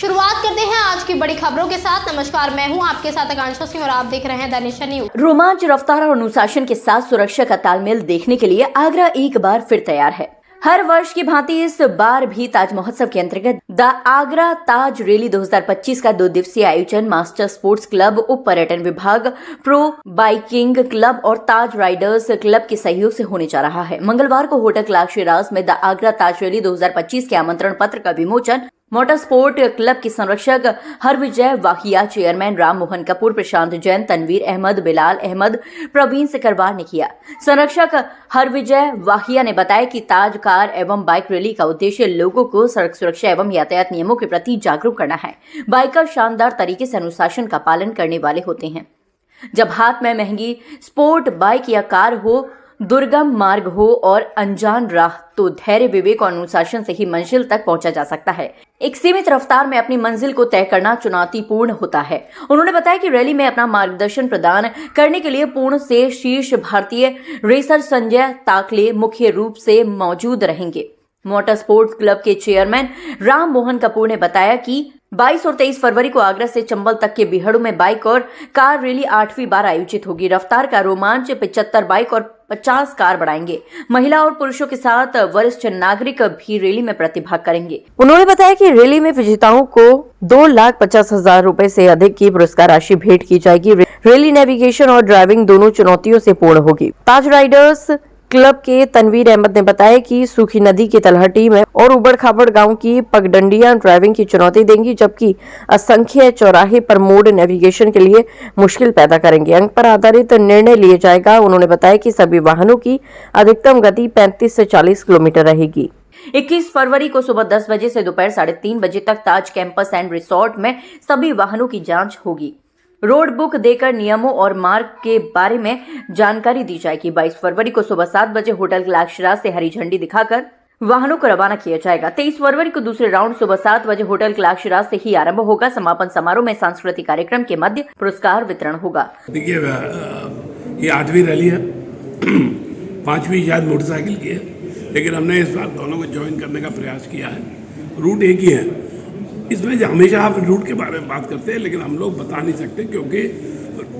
शुरुआत करते हैं आज की बड़ी खबरों के साथ। नमस्कार, मैं हूं आपके साथ आकांक्षा सिंह और आप देख रहे हैं द नेशन न्यूज। रोमांच, रफ्तार और अनुशासन के साथ सुरक्षा का तालमेल देखने के लिए आगरा एक बार फिर तैयार है। हर वर्ष की भांति इस बार भी ताज महोत्सव के अंतर्गत द आगरा ताज रैली 2025 का 2 दिवसीय आयोजन मास्टर स्पोर्ट्स क्लब, उप पर्यटन विभाग, प्रो बाइकिंग क्लब और ताज राइडर्स क्लब के सहयोग से होने जा रहा है। मंगलवार को होटल क्लार्क शिराज में द आगरा ताज रैली 2025 के आमंत्रण पत्र का विमोचन मोटर स्पोर्ट क्लब के संरक्षक हरविजय वाहिया, चेयरमैन राम मोहन कपूर, प्रशांत जैन, तनवीर अहमद, बिलाल अहमद, प्रवीण सिकरवार ने किया। संरक्षक हरविजय वाहिया ने बताया कि ताज कार एवं बाइक रैली का उद्देश्य लोगों को सड़क सुरक्षा एवं यातायात नियमों के प्रति जागरूक करना है। बाइकर शानदार तरीके से अनुशासन का पालन करने वाले होते हैं। जब हाथ में महंगी स्पोर्ट बाइक या कार हो, दुर्गम मार्ग हो और अनजान राह, तो धैर्य, विवेक और अनुशासन से ही मंजिल तक पहुंचा जा सकता है। एक सीमित रफ्तार में अपनी मंजिल को तय करना चुनौतीपूर्ण होता है। उन्होंने बताया कि रैली में अपना मार्गदर्शन प्रदान करने के लिए पूर्ण से शीर्ष भारतीय रेसर संजय ताकले मुख्य रूप से मौजूद रहेंगे। मोटर स्पोर्ट्स क्लब के चेयरमैन राम मोहन कपूर ने बताया कि 22 और 23 फरवरी को आगरा से चंबल तक के बिहड़ों में बाइक और कार रैली 8वीं बार आयोजित होगी। रफ्तार का रोमांच 75 बाइक और 50 कार बढ़ाएंगे। महिला और पुरुषों के साथ वरिष्ठ नागरिक भी रैली में प्रतिभाग करेंगे। उन्होंने बताया कि रैली में विजेताओं को 2,50,000 रुपए से अधिक की पुरस्कार राशि भेंट की जाएगी। रैली नेविगेशन और ड्राइविंग दोनों चुनौतियों से पूर्ण होगी। ताज राइडर्स क्लब के तनवीर अहमद ने बताया कि सूखी नदी की तलहटी में और उबड़ खाबड़ गांव की पगडंडियां ड्राइविंग की चुनौती देंगी, जबकि असंख्य चौराहे पर मोड नेविगेशन के लिए मुश्किल पैदा करेंगे। अंक पर आधारित निर्णय लिया जाएगा। उन्होंने बताया कि सभी वाहनों की अधिकतम गति 35 से 40 किलोमीटर रहेगी। 21 फरवरी को सुबह 10 बजे से दोपहर 3:30 बजे तक ताज कैंपस एंड रिसोर्ट में सभी वाहनों की जांच होगी। रोड बुक देकर नियमों और मार्ग के बारे में जानकारी दी जाएगी। 22 फरवरी को सुबह 7 बजे होटल क्लार्क शिराज से हरी झंडी दिखाकर वाहनों को रवाना किया जाएगा। 23 फरवरी को दूसरे राउंड सुबह 7 बजे होटल क्लार्क शिराज से ही आरंभ होगा। समापन समारोह में सांस्कृतिक कार्यक्रम के मध्य पुरस्कार वितरण होगा। देखिए, ये 8वीं रैली है, 5वीं शायद मोटरसाइकिल की है, लेकिन हमने इस बार दोनों को ज्वाइन करने का प्रयास किया है। रूट एक ही है। इसमें हमेशा आप रूट के बारे में बात करते हैं, लेकिन हम लोग बता नहीं सकते, क्योंकि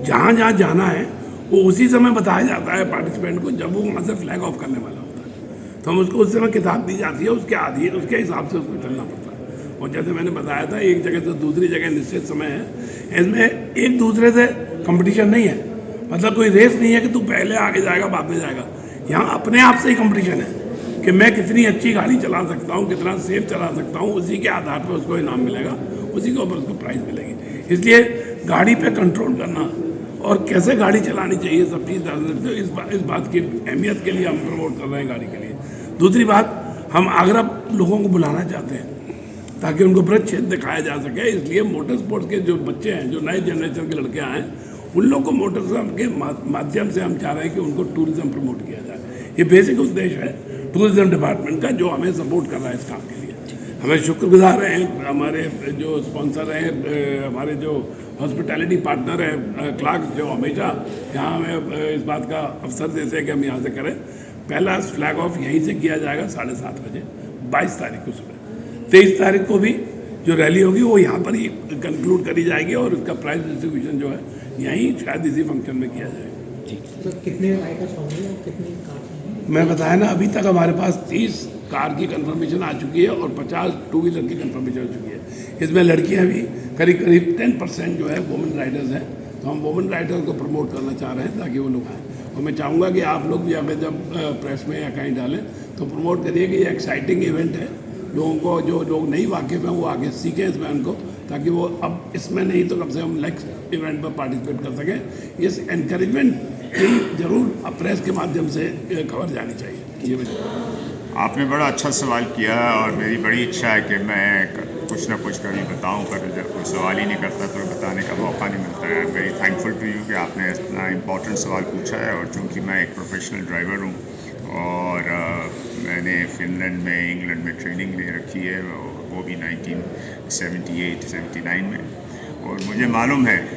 जहाँ जहाँ जाना है वो उसी समय बताया जाता है पार्टिसिपेंट को, जब वो वहाँ से फ्लैग ऑफ करने वाला होता है। तो हम उसको उस समय किताब दी जाती है, उसके हिसाब से उसको चलना पड़ता है। और जैसे मैंने बताया था, एक जगह से दूसरी जगह निश्चित समय है। इसमें एक दूसरे से कंपटीशन नहीं है, मतलब कोई रेस नहीं है कि तू पहले आगे जाएगा बाद में जाएगा। यहाँ अपने आप से ही कंपटीशन है कि मैं कितनी अच्छी गाड़ी चला सकता हूँ, कितना सेफ चला सकता हूँ। उसी के आधार पर उसको इनाम मिलेगा, उसी के ऊपर उसको प्राइज़ मिलेगी। इसलिए गाड़ी पे कंट्रोल करना और कैसे गाड़ी चलानी चाहिए, सब चीज़ इस बात की अहमियत के लिए हम प्रमोट कर रहे हैं गाड़ी के लिए। दूसरी बात, हम आगरा लोगों को बुलाना चाहते हैं ताकि उनको ब्रज क्षेत्र दिखाया जा सके। इसलिए मोटर स्पोर्ट्स के जो बच्चे हैं, जो नए जनरेशन के लड़के आए हैं, उन लोग को मोटर के माध्यम से हम चाह रहे हैं कि उनको टूरिज्म प्रमोट किया जाए। ये बेसिक उद्देश्य है टूरिज्म डिपार्टमेंट का, जो हमें सपोर्ट कर रहा है इस काम के लिए। हमें शुक्रगुजार हैं हमारे जो स्पॉन्सर हैं, हमारे जो हॉस्पिटैलिटी पार्टनर हैं क्लार्क, जो हमेशा यहाँ हमें इस बात का अवसर देते हैं कि हम यहाँ से करें। पहला फ्लैग ऑफ यहीं से किया जाएगा 7:30 बजे 22 तारीख को सुबह। 23 तारीख को भी जो रैली होगी वो यहाँ पर ही कंक्लूड करी जाएगी और उसका प्राइज डिस्ट्रीब्यूशन जो है यहीं शायद इसी फंक्शन में किया जाएगा। जी, तो कितने राइडर्स होंगे और कितनी कार? मैं बताया ना, अभी तक हमारे पास 30 कार की कंफर्मेशन आ चुकी है और 50 टू व्हीलर की कंफर्मेशन हो चुकी है। इसमें लड़कियां भी करीब 10% जो है वुमेन राइडर्स हैं। तो हम वुमेन राइडर्स को प्रमोट करना चाह रहे हैं ताकि वो लोग आएँ। और मैं चाहूँगा कि आप लोग भी अगर जब प्रेस में या कहीं डालें तो प्रमोट करिए कि ये एक्साइटिंग इवेंट है। लोगों को, जो लोग नहीं वाकिफ़ हैं, वो आगे सीखें इसमें उनको, ताकि वो अब इसमें नहीं तो कम से कम नेक्स्ट इवेंट पर पार्टिसिपेट कर सकें। इस एनकरेजमेंट जरूर प्रेस के माध्यम से खबर जानी चाहिए। ये आपने बड़ा अच्छा सवाल किया और मेरी बड़ी इच्छा है कि मैं कुछ ना कुछ कभी बताऊं, पर जब कोई सवाल ही नहीं करता तो बताने का मौका नहीं मिलता है। वेरी थैंकफुल टू यू कि आपने इतना इम्पोर्टेंट सवाल पूछा है। और चूँकि मैं एक प्रोफेशनल ड्राइवर हूँ और मैंने फिनलैंड में, इंग्लैंड में ट्रेनिंग ले रखी है, वो भी 1978-79 में, और मुझे मालूम है कि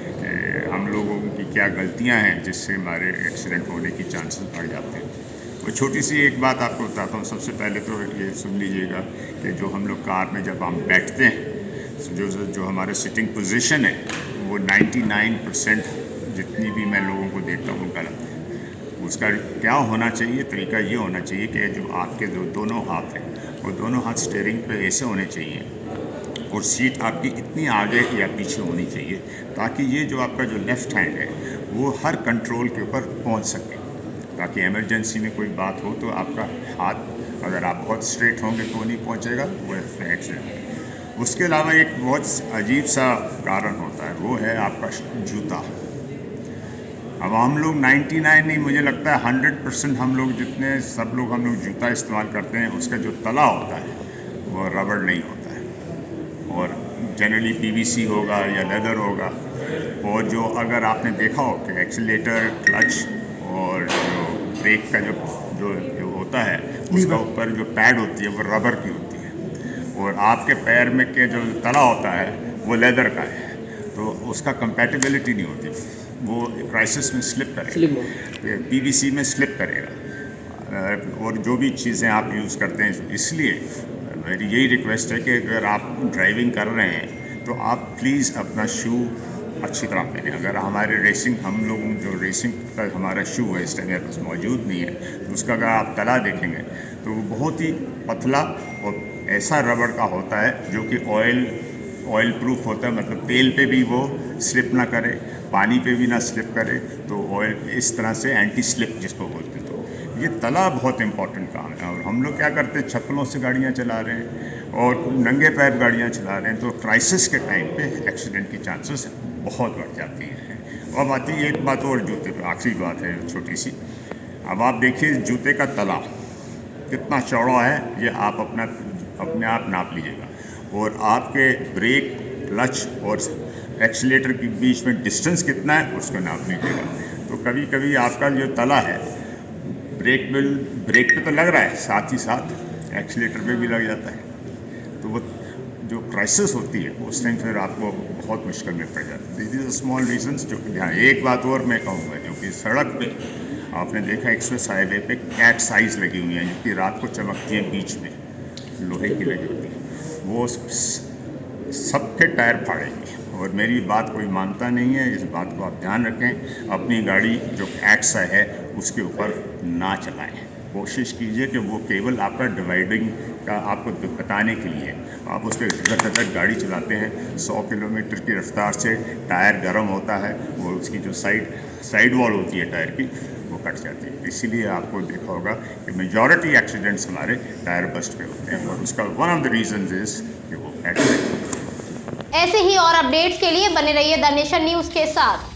हम लोगों की क्या गलतियां हैं जिससे हमारे एक्सीडेंट होने की चांसेस बढ़ जाते हैं। वो छोटी सी एक बात आपको बताता हूँ। सबसे पहले तो ये सुन लीजिएगा कि जो हम लोग कार में जब हम बैठते हैं, जो हमारे सिटिंग पोजीशन है वो 99% जितनी भी मैं लोगों को देखता हूँ गलत है। उसका क्या होना चाहिए, तरीका ये होना चाहिए कि जो आपके जो दोनों हाथ हैं वो दोनों हाथ स्टीयरिंग पे ऐसे होने चाहिए और सीट आपकी इतनी आगे या पीछे होनी चाहिए ताकि ये जो आपका जो लेफ़्ट हैंड है वो हर कंट्रोल के ऊपर पहुंच सके, ताकि इमरजेंसी में कोई बात हो तो आपका हाथ, अगर आप बहुत स्ट्रेट होंगे तो नहीं पहुंचेगा, वो एक्सीडेंट। उसके अलावा एक बहुत अजीब सा कारण होता है, वो है आपका जूता। अब हम लोग 99 नहीं, मुझे लगता है 100% हम लोग जितने सब लोग हम लोग जूता इस्तेमाल करते हैं उसका जो तला होता है वो रबड़ नहीं होता है और जनरली PVC होगा या लेदर होगा। और जो अगर आपने देखा हो कि एक्सीलेटर, क्लच और जो ब्रेक का जो होता है उसका ऊपर जो पैड होती है वो रबर की होती है और आपके पैर में के जो तला होता है वो लेदर का है, तो उसका कंपैटिबिलिटी नहीं होती, वो क्राइसिस में स्लिप करेगा, PVC में स्लिप करेगा। और जो भी चीज़ें आप यूज़ करते हैं, इसलिए मेरी यही रिक्वेस्ट है कि अगर आप ड्राइविंग कर रहे हैं तो आप प्लीज़ अपना शू अच्छी तरह पहने। अगर हमारे रेसिंग, हम लोग जो रेसिंग का हमारा शू है इस टाइम मेरे पास मौजूद नहीं है, तो उसका अगर आप तला देखेंगे तो वो बहुत ही पतला और ऐसा रबड़ का होता है जो कि ऑयल प्रूफ होता है, मतलब तेल पे भी वो स्लिप ना करे, पानी पे भी ना स्लिप करे, तो ऑयल इस तरह से एंटी स्लिप जिसको बोलते हैं। तो ये तला बहुत इंपॉर्टेंट काम है। और हम लोग क्या करते हैं, चप्पलों से गाड़ियाँ चला रहे हैं और नंगे पैर गाड़ियाँ चला रहे हैं, तो क्राइसिस के टाइम पे एक्सीडेंट की चांसेस बहुत बढ़ जाती हैं। अब आती है एक बात और जूते पर, आखिरी बात है छोटी सी। अब आप देखिए जूते का तला कितना चौड़ा है, ये आप अपने आप नाप लीजिएगा, और आपके ब्रेक, क्लच और एक्सीलेटर के बीच में डिस्टेंस कितना है उसको नाप लीजिएगा। तो कभी कभी आपका जो तला है ब्रेक पे तो लग रहा है, साथ ही साथ एक्सीलेटर पे भी लग जाता है, तो वो जो क्राइसिस होती है उस टाइम फिर आपको बहुत मुश्किल में पड़ जाती है। This is small reasons. जो यहाँ एक बात और मैं कहूँगा, जो कि सड़क पे आपने देखा एक्सप्रेस हाईवे पे कैट साइज लगी हुई है, जो कि रात को चमकती है, बीच में लोहे की लगी होती है, वो सबके टायर फाड़ेगी। और मेरी बात कोई मानता नहीं है, इस बात को आप ध्यान रखें। अपनी गाड़ी जो कैट्स है उसके ऊपर ना चलाएं। कोशिश कीजिए कि वो केवल आपका डिवाइडिंग का आपको बताने के लिए, आप उस पर गाड़ी चलाते हैं 100 किलोमीटर की रफ्तार से, टायर गर्म होता है, वो उसकी जो साइड वॉल होती है टायर की वो कट जाती है। इसीलिए आपको देखा होगा कि मेजॉरिटी एक्सीडेंट्स हमारे टायर बस्ट पे होते हैं, और उसका one of the reasons is कि वो एक्सीडेंट। ऐसे ही और अपडेट्स के लिए बने रहिए द नेशन न्यूज़ के साथ।